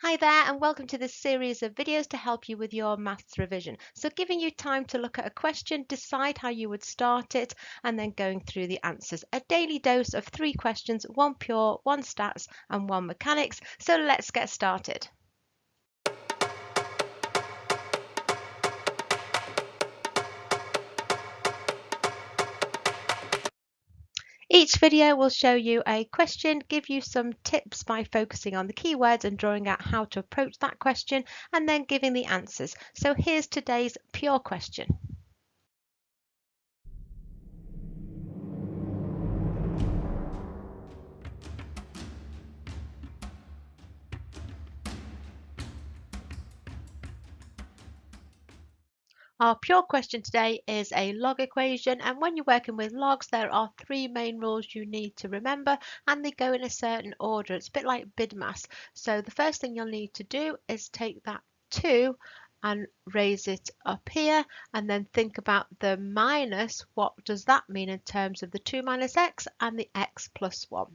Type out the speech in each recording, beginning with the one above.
Hi there, and welcome to this series of videos to help you with your maths revision. So giving you time to look at a question, decide how you would start it, and then going through the answers. A daily dose of 3 questions, 1 pure, 1 stats, and 1 mechanics. So let's get started. Each video will show you a question, give you some tips by focusing on the keywords and drawing out how to approach that question, and then giving the answers. So here's today's pure question. Our pure question today is a log equation, and when you're working with logs, there are 3 main rules you need to remember, and they go in a certain order. It's a bit like BIDMAS. So the first thing you'll need to do is take that 2 and raise it up here, and then think about the minus. What does that mean in terms of the 2 minus x and the x plus 1?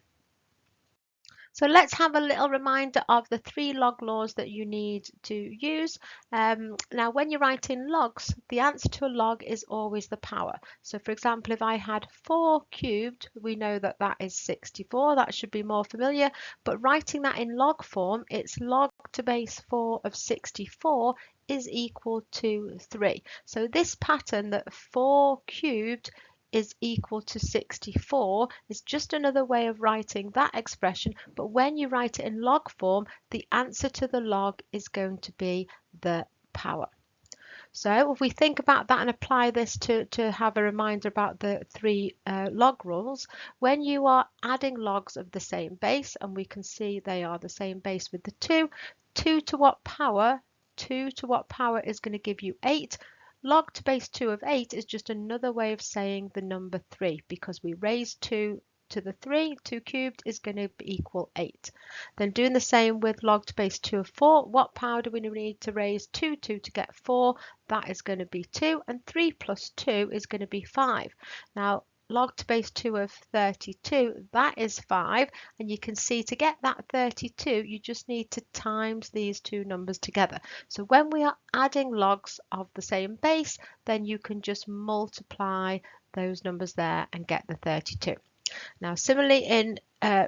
So let's have a little reminder of the 3 log laws that you need to use. Now, when you're writing logs, the answer to a log is always the power. So for example, if I had 4 cubed, we know that that is 64. That should be more familiar. But writing that in log form, it's log to base 4 of 64 is equal to 3. So this pattern that 4 cubed is equal to 64 is just another way of writing that expression, but when you write it in log form, the answer to the log is going to be the power. So if we think about that and apply this to have a reminder about the 3 log rules, when you are adding logs of the same base, and we can see they are the same base with the 2 to what power? 2 to what power is going to give you 8. Log to base 2 of 8 is just another way of saying the number 3, because we raised 2 to the 3, 2 cubed is going to equal 8. Then doing the same with log to base 2 of 4, what power do we need to raise 2 to get 4? That is going to be 2, and 3 plus 2 is going to be 5. Now, log to base 2 of 32, that is 5, and you can see to get that 32 you just need to times these 2 numbers together. So when we are adding logs of the same base, then you can just multiply those numbers there and get the 32. Now similarly in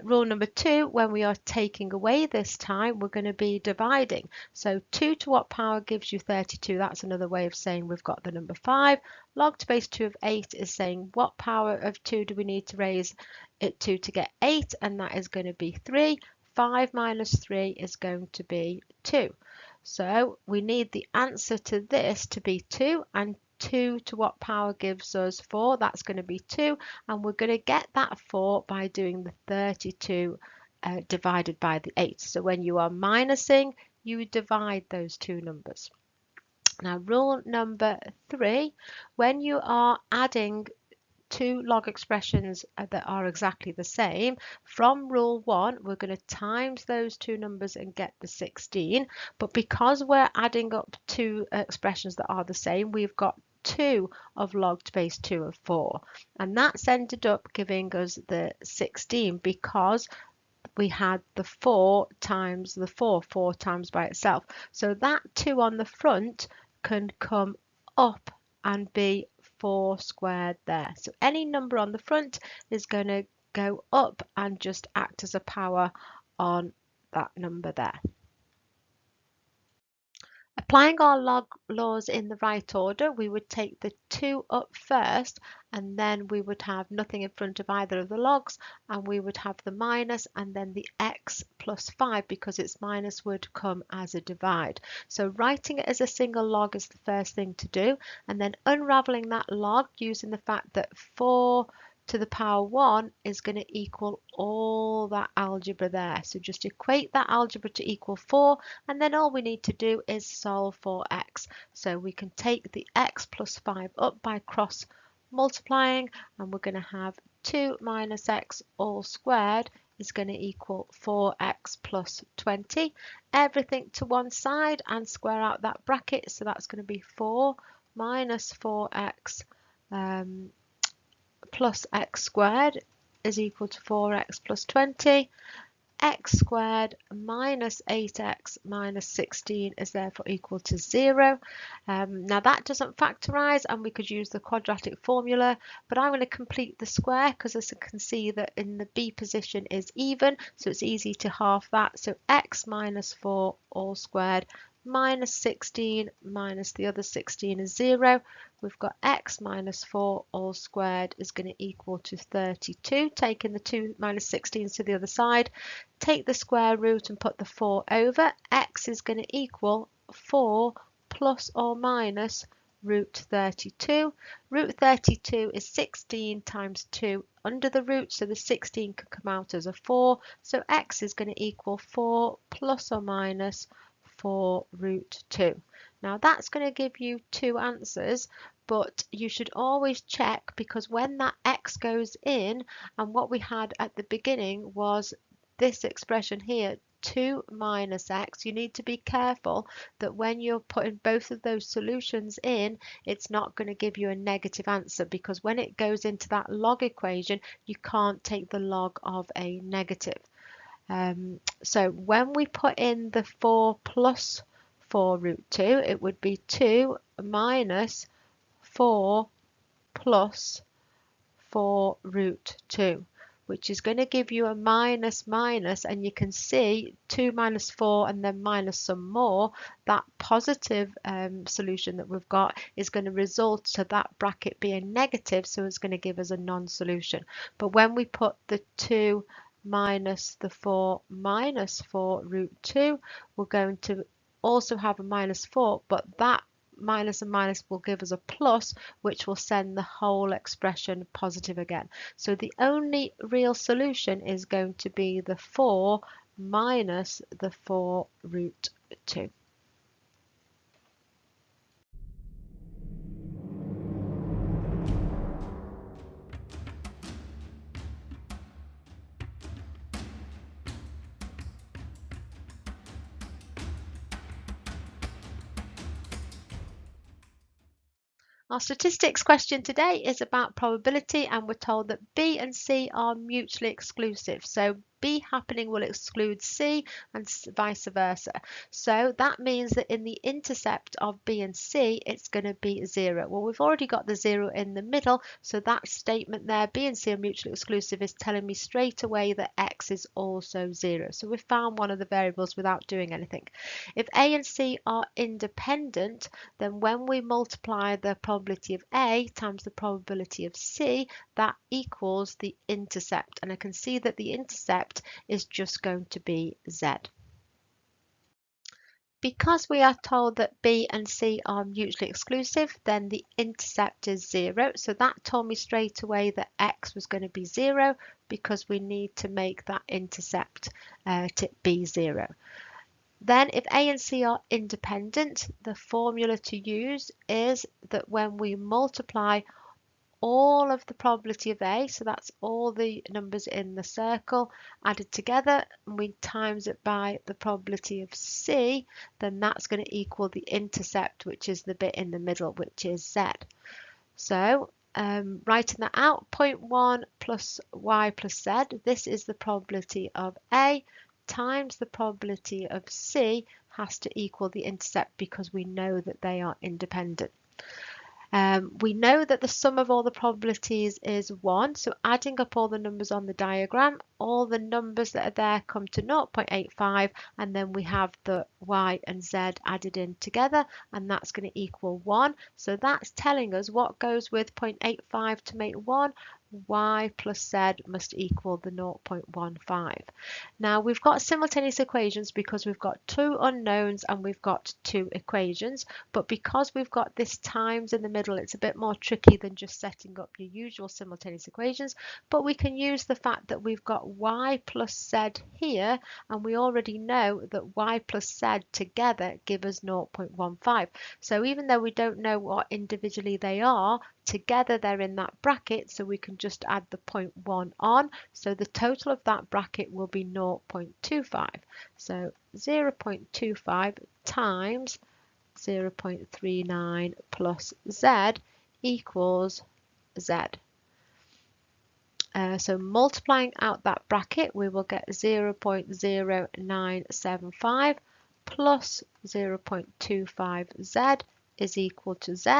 rule number 2, when we are taking away this time, we're going to be dividing. So 2 to what power gives you 32? That's another way of saying we've got the number 5. Log to base 2 of 8 is saying what power of 2 do we need to raise it to get 8? And that is going to be 3. 5 minus 3 is going to be 2. So we need the answer to this to be 2, and 2 to what power gives us 4? That's going to be 2, and we're going to get that 4 by doing the 32 divided by the 8. So when you are minusing, you divide those 2 numbers. Now rule number 3, when you are adding 2 log expressions that are exactly the same, from rule 1 we're going to times those 2 numbers and get the 16, but because we're adding up 2 expressions that are the same, we've got 2 of log to base 2 of 4, and that's ended up giving us the 16 because we had the 4 times the 4 times by itself. So that 2 on the front can come up and be 4 squared there. So any number on the front is going to go up and just act as a power on that number there. Applying our log laws in the right order, we would take the 2 up first, and then we would have nothing in front of either of the logs, and we would have the minus and then the x plus 5, because its minus would come as a divide. So writing it as a single log is the first thing to do, and then unraveling that log using the fact that 4 to the power 1 is going to equal all that algebra there. So just equate that algebra to equal 4, and then all we need to do is solve for x. So we can take the x plus 5 up by cross multiplying, and we're going to have 2 minus x all squared is going to equal 4x plus 20. Everything to one side and square out that bracket, so that's going to be 4 minus 4x plus x squared is equal to 4x plus 20. x squared minus 8x minus 16 is therefore equal to 0. Now that doesn't factorise and we could use the quadratic formula, but I'm going to complete the square because as you can see that in the b position is even, so it's easy to half that. So x minus 4 all squared minus 16 minus the other 16 is 0. We've got x minus 4 all squared is going to equal to 32. Taking the 2 minus 16s to the other side, take the square root and put the 4 over. X is going to equal 4 plus or minus root 32. Root 32 is 16 times 2 under the root, so the 16 can come out as a 4. So x is going to equal 4 plus or minus 4 root 2. Now that's going to give you two answers, but you should always check because when that x goes in, and what we had at the beginning was this expression here, 2 minus x, you need to be careful that when you're putting both of those solutions in, it's not going to give you a negative answer because when it goes into that log equation, you can't take the log of a negative. So when we put in the 4 plus 4 root 2, it would be 2 minus 4 plus 4 root 2, which is going to give you a minus minus, and you can see 2 minus 4 and then minus some more. That positive solution that we've got is going to result to that bracket being negative, so it's going to give us a non-solution. But when we put the 2 minus the 4 minus 4 root 2, we're going to also have a minus 4, but that minus and minus will give us a plus, which will send the whole expression positive again. So the only real solution is going to be the 4 minus the 4 root 2. Our statistics question today is about probability, and we're told that B and C are mutually exclusive. So B happening will exclude C and vice versa. So that means that in the intercept of B and C, it's going to be 0. Well, we've already got the 0 in the middle, so that statement there, B and C are mutually exclusive, is telling me straight away that X is also 0. So we've found one of the variables without doing anything. If A and C are independent, then when we multiply the probability of A times the probability of C, that equals the intercept. And I can see that the intercept is just going to be Z. Because we are told that B and C are mutually exclusive, then the intercept is 0. So that told me straight away that X was going to be 0 because we need to make that intercept to be 0. Then if A and C are independent, the formula to use is that when we multiply all of the probability of A, so that's all the numbers in the circle added together, and we times it by the probability of C, then that's going to equal the intercept, which is the bit in the middle, which is Z. So writing that out, 0.1 plus y plus z, this is the probability of A times the probability of C has to equal the intercept because we know that they are independent. We know that the sum of all the probabilities is 1, so adding up all the numbers on the diagram, all the numbers that are there come to 0.85, and then we have the y and z added in together, and that's going to equal 1. So that's telling us what goes with 0.85 to make 1. Y plus z must equal the 0.15. Now we've got simultaneous equations because we've got two unknowns and we've got two equations, but because we've got this times in the middle, it's a bit more tricky than just setting up your usual simultaneous equations, but we can use the fact that we've got y plus z here, and we already know that y plus z together give us 0.15. So even though we don't know what individually they are, together they're in that bracket, so we can just add the 0.1 on. So the total of that bracket will be 0.25. So 0.25 times 0.39 plus z equals z. So multiplying out that bracket, we will get 0.0975 plus 0.25z is equal to z.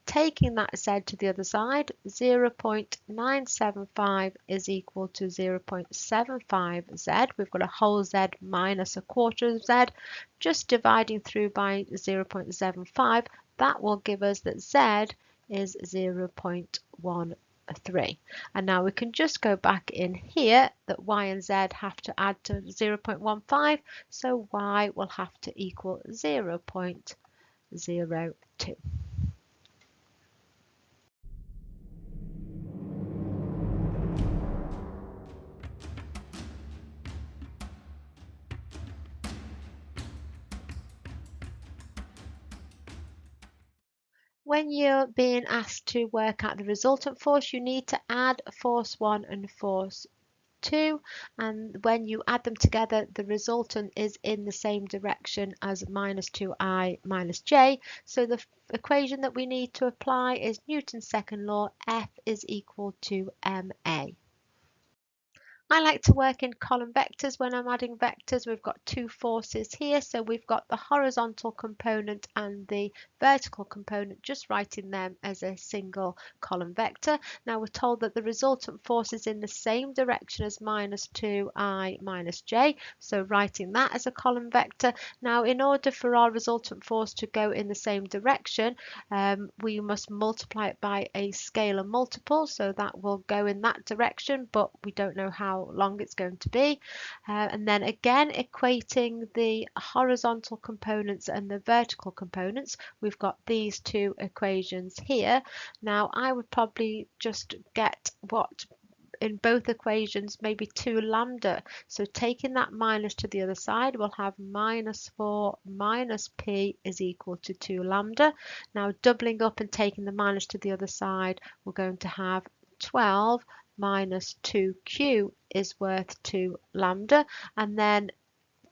Taking that z to the other side, 0.975 is equal to 0.75z. We've got a whole z minus a quarter of z. Just dividing through by 0.75, that will give us that z is 0.13. And now we can just go back in here that y and z have to add to 0.15, so y will have to equal 0.02. When you're being asked to work out the resultant force, you need to add force 1 and force 2, and when you add them together, the resultant is in the same direction as minus 2I minus j. So the equation that we need to apply is Newton's second law, F is equal to ma. I like to work in column vectors when I'm adding vectors. We've got two forces here, so we've got the horizontal component and the vertical component, just writing them as a single column vector. Now we're told that the resultant force is in the same direction as minus 2I minus j, so writing that as a column vector. Now in order for our resultant force to go in the same direction, we must multiply it by a scalar multiple, so that will go in that direction, but we don't know how long it's going to be. And then again, equating the horizontal components and the vertical components, we've got these two equations here. Now I would probably just get what in both equations, maybe 2 lambda. So taking that minus to the other side, we'll have minus 4 minus p is equal to 2 lambda. Now doubling up and taking the minus to the other side, we're going to have 12 minus 2q is worth 2 lambda, and then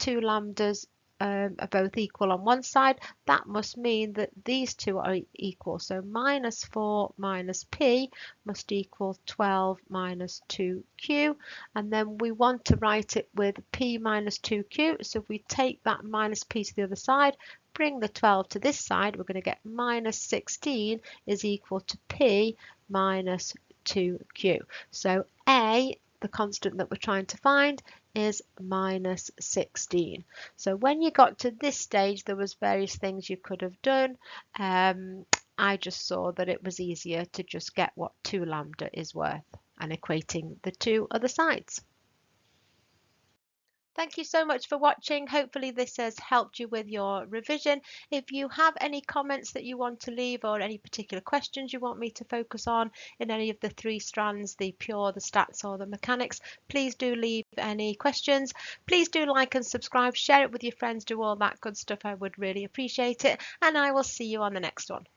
2 lambdas are both equal on one side. That must mean that these two are equal. So minus 4 minus p must equal 12 minus 2q. And then we want to write it with p minus 2q. So if we take that minus p to the other side, bring the 12 to this side, we're going to get minus 16 is equal to p minus 2q. So A, the constant that we're trying to find, is minus 16. So when you got to this stage, there was various things you could have done. I just saw that it was easier to just get what 2 lambda is worth and equating the two other sides. Thank you so much for watching. Hopefully this has helped you with your revision. If you have any comments that you want to leave or any particular questions you want me to focus on in any of the 3 strands, the pure, the stats or the mechanics, please do leave any questions. Please do like and subscribe, share it with your friends, do all that good stuff. I would really appreciate it, and I will see you on the next one.